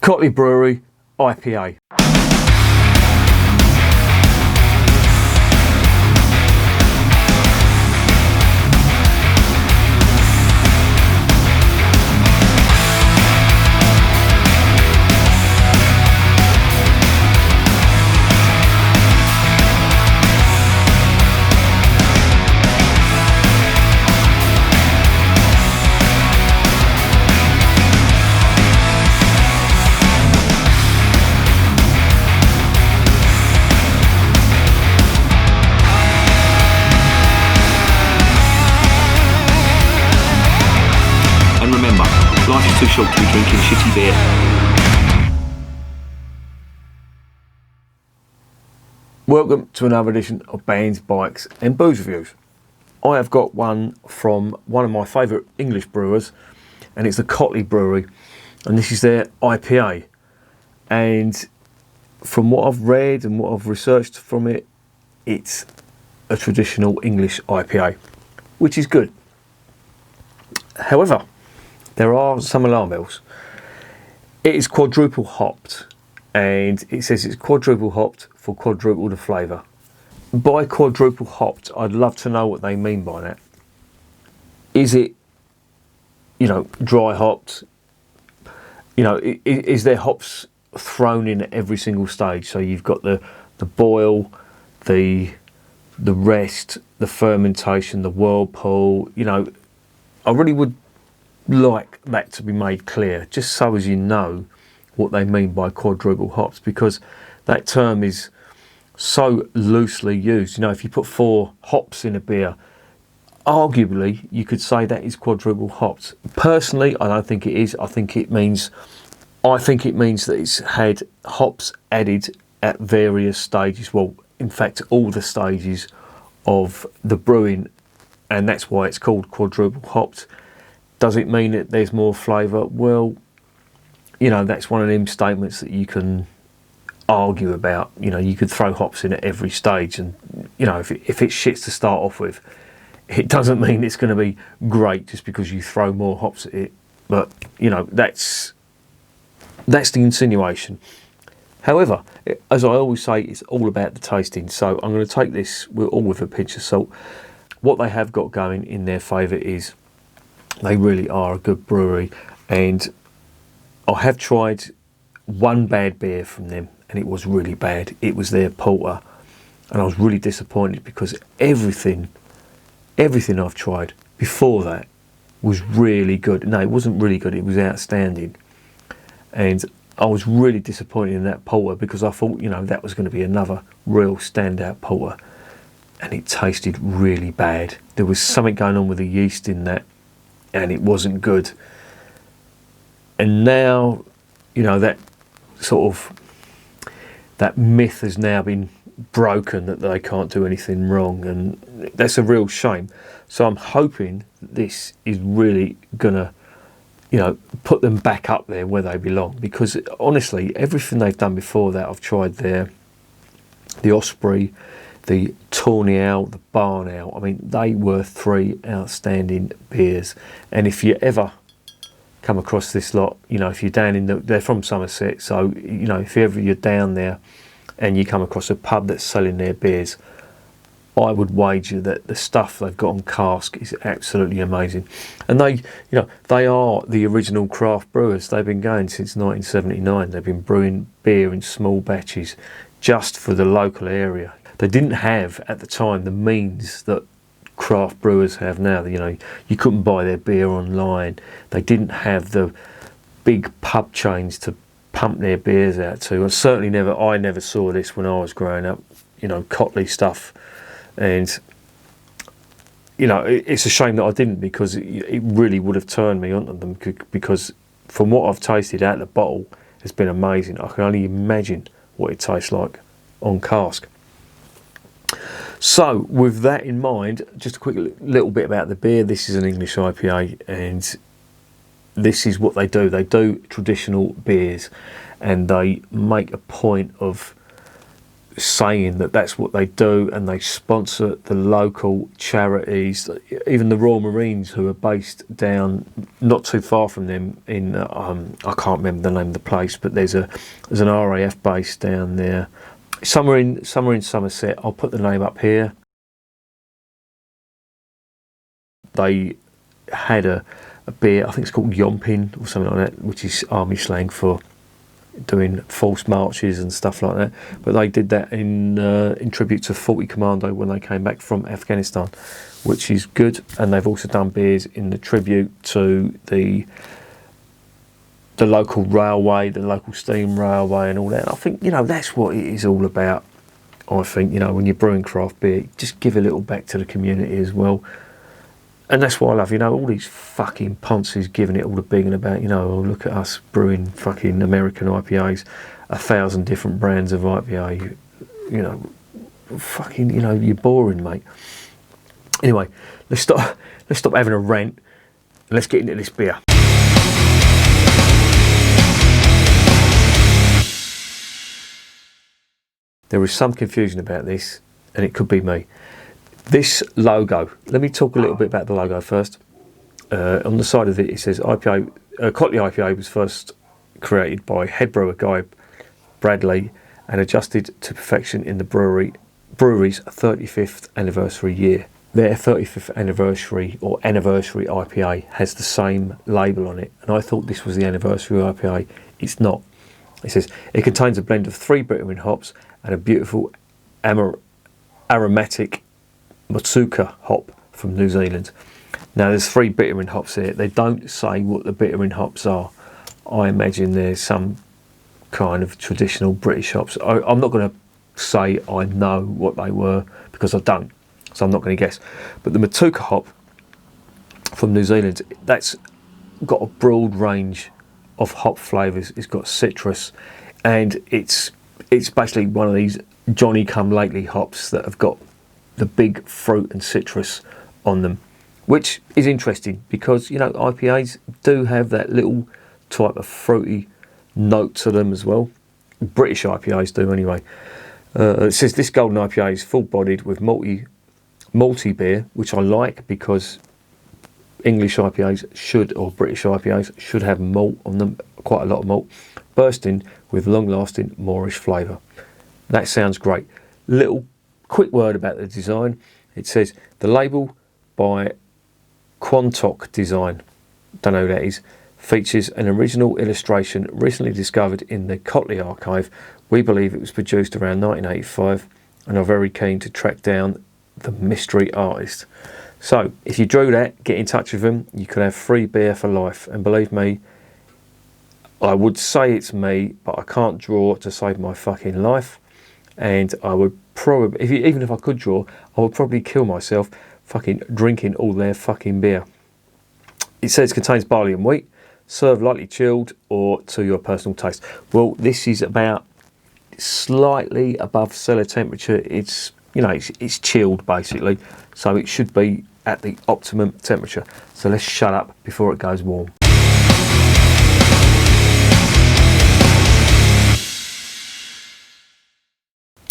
Cotley Brewery IPA. Life is too short to be drinking shitty beer. Welcome to another edition of Bands, Bikes and Booze Reviews. I have got one from one of my favourite English brewers, and it's the Cotley Brewery, and this is their IPA. And from what I've read and what I've researched from it, it's a traditional English IPA, which is good. However, there are some alarm bells. It is quadruple hopped, and it says it's quadruple hopped for quadruple the flavour. By quadruple hopped, I'd love to know what they mean by that. Is it, dry hopped? Is there hops thrown in at every single stage? So you've got the boil, the rest, the fermentation, the whirlpool. I really would like that to be made clear, just so as you know what they mean by quadruple hops, because that term is so loosely used. If you put 4 hops in a beer, arguably you could say that is quadruple hopped. Personally, I don't think it is. I think it means that it's had hops added at various stages. Well, in fact, all the stages of the brewing, and that's why it's called quadruple hopped. Does it mean that there's more flavour? Well, that's one of them statements that you can argue about. You could throw hops in at every stage, and if it's shit to start off with, it doesn't mean it's going to be great just because you throw more hops at it. But that's the insinuation. However, as I always say, it's all about the tasting. So I'm going to take this with a pinch of salt. What they have got going in their favour is they really are a good brewery, and I have tried one bad beer from them, and it was really bad. It was their porter, and I was really disappointed because everything I've tried before that was really good. No, it wasn't really good, it was outstanding. And I was really disappointed in that porter because I thought, that was going to be another real standout porter, and it tasted really bad. There was something going on with the yeast in that, and it wasn't good. And now, that sort of, that myth has now been broken that they can't do anything wrong, and that's a real shame. So I'm hoping that this is really gonna, put them back up there where they belong, because honestly, everything they've done before that, I've tried the Osprey, the Tawny Owl, the Barn Owl. I mean, they were 3 outstanding beers. And if you ever come across this lot, if you're down they're from Somerset, so, if ever you're down there and you come across a pub that's selling their beers, I would wager that the stuff they've got on cask is absolutely amazing. And they are the original craft brewers. They've been going since 1979. They've been brewing beer in small batches just for the local area. They didn't have, at the time, the means that craft brewers have now. You couldn't buy their beer online. They didn't have the big pub chains to pump their beers out to. I never saw this when I was growing up, Cotley stuff. And, it's a shame that I didn't, because it really would have turned me onto them, because from what I've tasted out of the bottle, it's been amazing. I can only imagine what it tastes like on cask. So with that in mind, just a quick little bit about the beer. This is an English IPA, and this is what they do. They do traditional beers, and they make a point of saying that that's what they do, and they sponsor the local charities. Even the Royal Marines, who are based down not too far from them in I can't remember the name of the place, but there's an RAF base down there, somewhere in Somerset. I'll put the name up here. They had a beer, I think it's called Yompin or something like that, which is army slang for doing false marches and stuff like that. But they did that in tribute to 40 Commando when they came back from Afghanistan, which is good. And they've also done beers in the tribute to the local railway, the local steam railway and all that. And I think, you know, that's what it is all about. I think, you know, when you're brewing craft beer, just give a little back to the community as well. And that's what I love, you know, all these fucking ponces giving it all the bigging about, you know, oh, look at us brewing fucking American IPAs, 1,000 different brands of IPA, you know, fucking, you know, you're boring, mate. Anyway, let's stop having a rant, and let's get into this beer. There is some confusion about this, and it could be me. This logo, let me talk a little bit about the logo first. On the side of it says IPA, Cotley IPA was first created by head brewer Guy Bradley and adjusted to perfection in the brewery's 35th anniversary year. Their 35th anniversary or anniversary IPA has the same label on it, and I thought this was the anniversary IPA. It's not. It says it contains a blend of 3 bittering hops and a beautiful aromatic Motueka hop from New Zealand. Now there's 3 bittering hops here. They don't say what the bittering hops are. I imagine there's some kind of traditional British hops. I'm not going to say I know what they were because I don't, so I'm not going to guess. But the Motueka hop from New Zealand, that's got a broad range of hop flavours. It's got citrus, and it's basically one of these Johnny come lately hops that have got the big fruit and citrus on them, which is interesting because, you know, IPAs do have that little type of fruity note to them as well. British IPAs do anyway. It says this golden IPA is full-bodied with malty beer, which I like because English IPAs should, or British IPAs should have malt on them, quite a lot of malt, bursting with long-lasting Moorish flavour. That sounds great. Little quick word about the design. It says the label by Quantock Design, don't know who that is, features an original illustration recently discovered in the Cotley archive. We believe it was produced around 1985 and are very keen to track down the mystery artist. So if you drew that, get in touch with them. You could have free beer for life, and believe me, I would say it's me, but I can't draw to save my fucking life. And I would probably, even if I could draw, I would probably kill myself fucking drinking all their fucking beer. It says contains barley and wheat, served lightly chilled or to your personal taste. Well, this is about slightly above cellar temperature. It's, you know, it's chilled basically, so it should be at the optimum temperature. So let's shut up before it goes warm.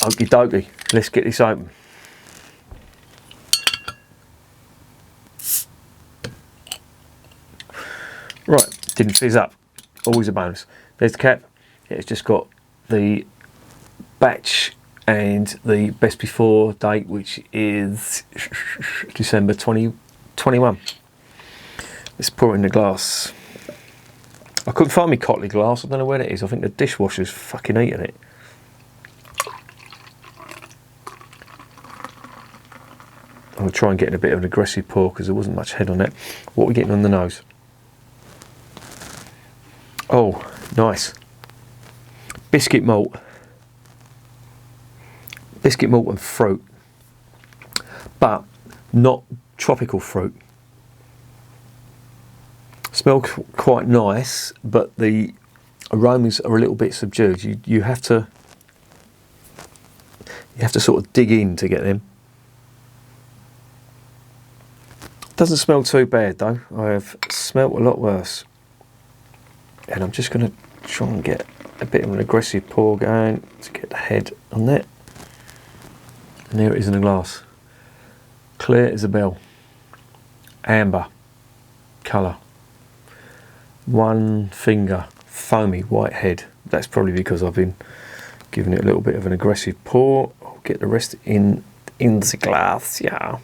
Okie dokie, let's get this open. Right, didn't fizz up, always a bonus. There's the cap. It's just got the batch and the best before date, which is December 2021. Let's pour it in the glass. I couldn't find my Cotley glass, I don't know where it is. I think the dishwasher's fucking eating it. I'm going to try and get in a bit of an aggressive pour because there wasn't much head on it. What are we getting on the nose? Oh, nice. Biscuit malt. Biscuit malt and fruit. But not tropical fruit. Smells quite nice, but the aromas are a little bit subdued. You have to sort of dig in to get them. Doesn't smell too bad though. I have smelt a lot worse. And I'm just going to try and get a bit of an aggressive pour going to get the head on that. And there it is in a glass. Clear as a bell. Amber colour. One finger, foamy white head. That's probably because I've been giving it a little bit of an aggressive pour. I'll get the rest in the glass, yeah.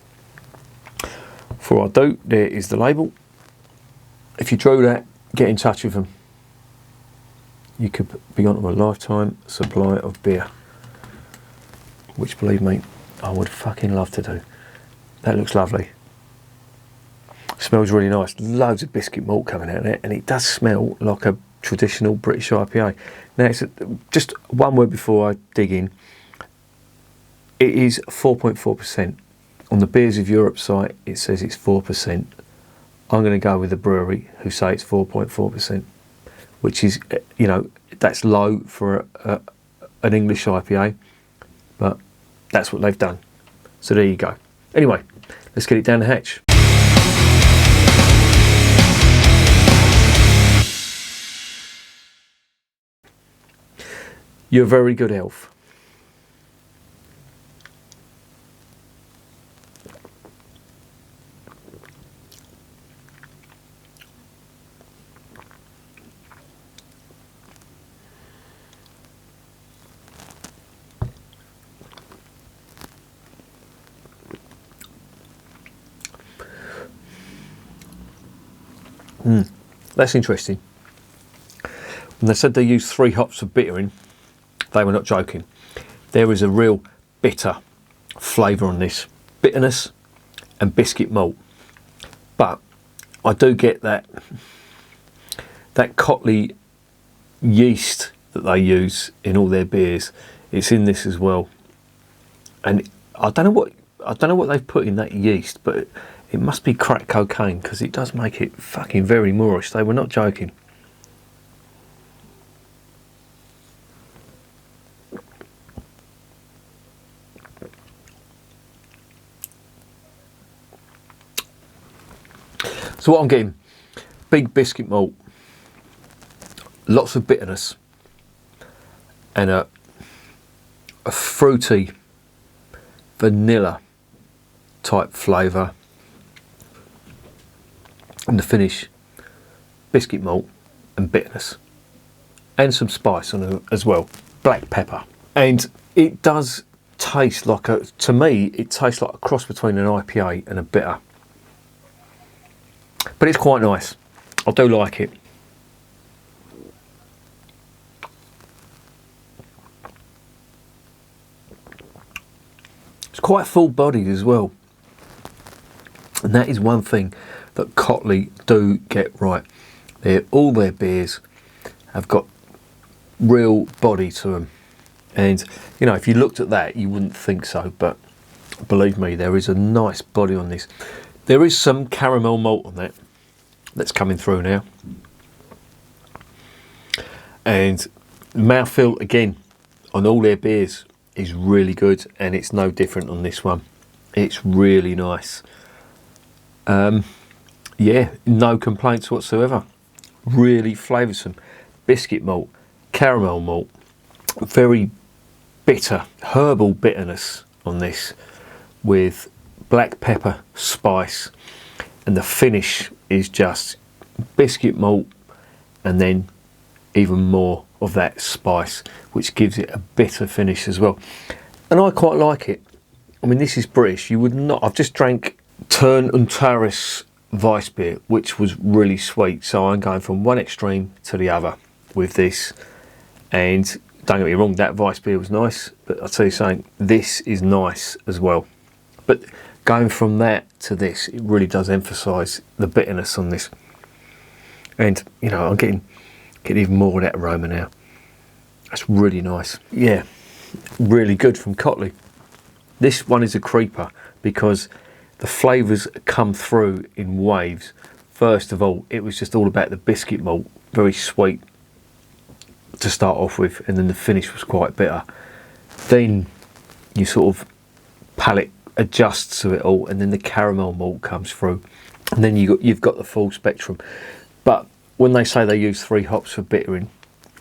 Before I do, there is the label. If you drew that, get in touch with them. You could be onto a lifetime supply of beer. Which, believe me, I would fucking love to do. That looks lovely. Smells really nice. Loads of biscuit malt coming out of it, and it does smell like a traditional British IPA. Now, it's just one word before I dig in. It is 4.4%. On the Beers of Europe site, it says it's 4%. I'm going to go with the brewery who say it's 4.4%, which is, you know, that's low for an English IPA, but that's what they've done. So there you go. Anyway, let's get it down the hatch. You're a very good elf. That's interesting. When they said they used 3 hops for bittering, they were not joking. There is a real bitter flavour on this. Bitterness and biscuit malt. But I do get that Cotley yeast that they use in all their beers. It's in this as well. And I don't know what they've put in that yeast, but it must be crack cocaine, because it does make it fucking very Moorish. They were not joking. So what I'm getting, big biscuit malt, lots of bitterness, and a fruity vanilla type flavour. And the finish, biscuit malt and bitterness, and some spice on it as well, black pepper. And it does taste like to me, it tastes like a cross between an IPA and a bitter. But it's quite nice. I do like it. It's quite full-bodied as well. And that is one thing that Cotley do get right. All their beers have got real body to them. And, you know, if you looked at that, you wouldn't think so. But believe me, there is a nice body on this. There is some caramel malt on that that's coming through now. And mouthfeel, again, on all their beers is really good. And it's no different on this one. It's really nice. Yeah, no complaints whatsoever. Really flavoursome. Biscuit malt, caramel malt, very bitter, herbal bitterness on this, with black pepper spice, and the finish is just biscuit malt and then even more of that spice, which gives it a bitter finish as well. And I quite like it. I mean, this is British. You would not. I've just drank Turn und Taurus Weiss beer, which was really sweet. So I'm going from one extreme to the other with this. And don't get me wrong, that Weiss beer was nice, but I'll tell you something, this is nice as well. But going from that to this, it really does emphasise the bitterness on this. And, you know, I'm getting even more of that aroma now. That's really nice. Yeah, really good from Cotley. This one is a creeper because the flavours come through in waves. First of all, it was just all about the biscuit malt, very sweet to start off with, and then the finish was quite bitter. Then you sort of palate adjusts to it all, and then the caramel malt comes through, and then you've got the full spectrum. But when they say they use 3 hops for bittering,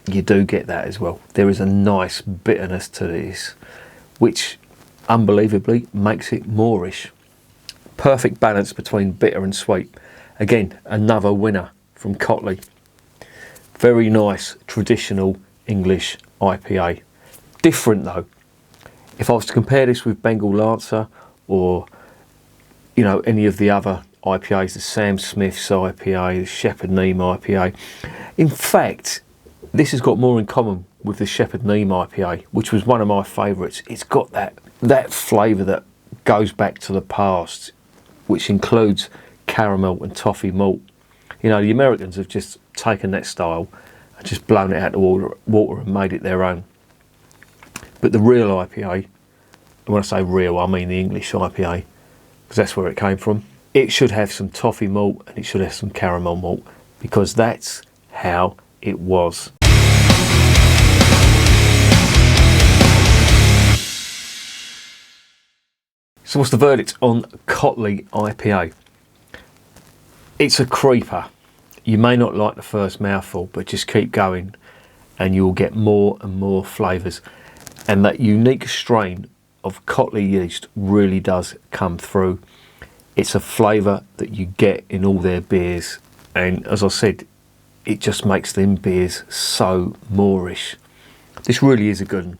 you do get that as well. There is a nice bitterness to this, which unbelievably makes it moreish. Perfect balance between bitter and sweet. Again, another winner from Cotley. Very nice traditional English IPA. Different though. If I was to compare this with Bengal Lancer or any of the other IPAs, the Sam Smith's IPA, the Shepherd Neame IPA, in fact this has got more in common with the Shepherd Neame IPA, which was one of my favourites. It's got that flavour that goes back to the past, which includes caramel and toffee malt. The Americans have just taken that style and just blown it out the water and made it their own. But the real IPA, and when I say real, I mean the English IPA, because that's where it came from. It should have some toffee malt and it should have some caramel malt, because that's how it was. So what's the verdict on Cotley IPA? It's a creeper. You may not like the first mouthful, but just keep going and you'll get more and more flavours. And that unique strain of Cotley yeast really does come through. It's a flavour that you get in all their beers. And as I said, it just makes them beers so moreish. This really is a good one.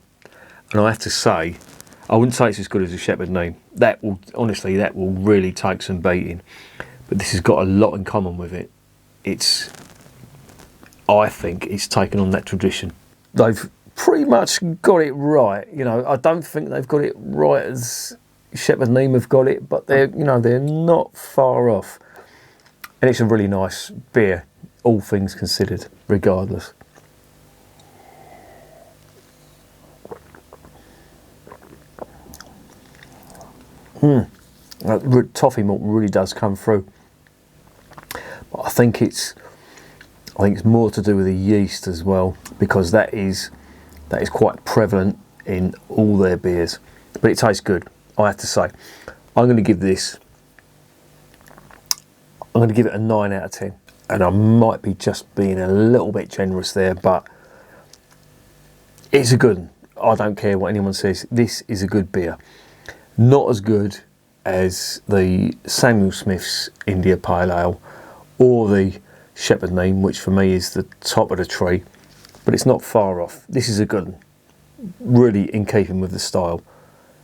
And I have to say, I wouldn't say it's as good as a Shepherd Neame. That will really take some beating. But this has got a lot in common with it. I think it's taken on that tradition. They've pretty much got it right. I don't think they've got it right as Shepherd Neame have got it, but they're not far off. And it's a really nice beer, all things considered, regardless. That toffee malt really does come through. But I think it's more to do with the yeast as well, because that is quite prevalent in all their beers. But it tastes good, I have to say. I'm going to give it a 9 out of 10. And I might be just being a little bit generous there, but it's a good one. I don't care what anyone says. This is a good beer. Not as good as the Samuel Smith's India Pale Ale or the Shepherd Neame, which for me is the top of the tree, but it's not far off. This is a good one, really in keeping with the style.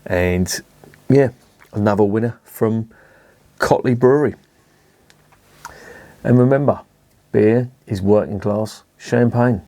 And yeah, another winner from Cotley Brewery. And remember, beer is working class champagne.